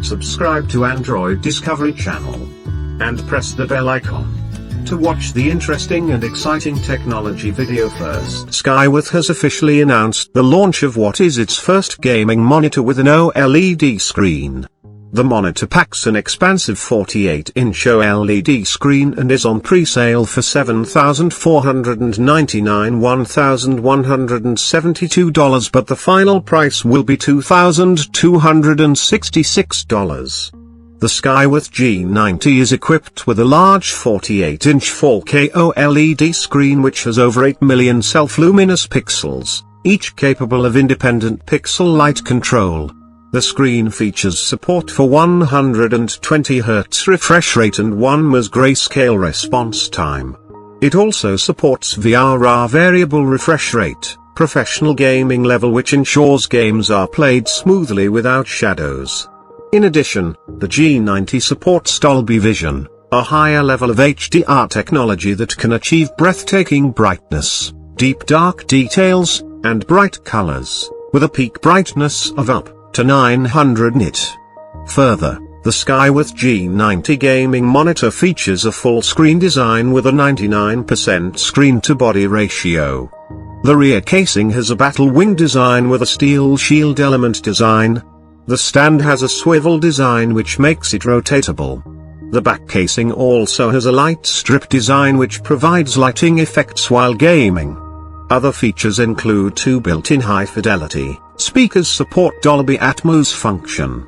subscribe to Android Discovery Channel, and press the bell icon to watch the interesting and exciting technology video first. Skyworth has officially announced the launch of what is its first gaming monitor with an OLED screen. The monitor packs an expansive 48-inch OLED screen and is on pre-sale for $7,499, but the final price will be $2,266. The Skyworth G90 is equipped with a large 48-inch 4K OLED screen which has over 8 million self-luminous pixels, each capable of independent pixel light control. The screen features support for 120 Hertz refresh rate and 1 ms grayscale response time. It also supports VRR variable refresh rate, professional gaming level, which ensures games are played smoothly without shadows. In addition, the G90 supports Dolby Vision, a higher level of HDR technology that can achieve breathtaking brightness, deep dark details, and bright colors, with a peak brightness of up to 900 nit. Further, the Skyworth G90 gaming monitor features a full-screen design with a 99% screen-to-body ratio. The rear casing has a battle wing design with a steel shield element design. The stand has a swivel design which makes it rotatable. The back casing also has a light strip design which provides lighting effects while gaming. Other features include 2 built-in high-fidelity speakers, support Dolby Atmos function.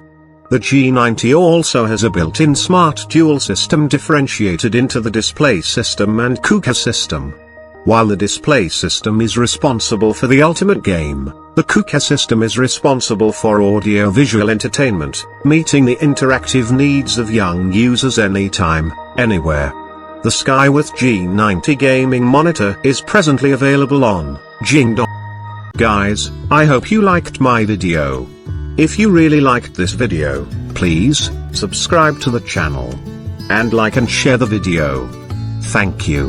The G90 also has a built-in smart dual system differentiated into the display system and KUKA system. While the display system is responsible for the ultimate game, the KUKA system is responsible for audio-visual entertainment, meeting the interactive needs of young users anytime, anywhere. The Skyworth G90 gaming monitor is presently available on Jing.com. Guys, I hope you liked my video. If you really liked this video, please subscribe to the channel, and like and share the video. Thank you.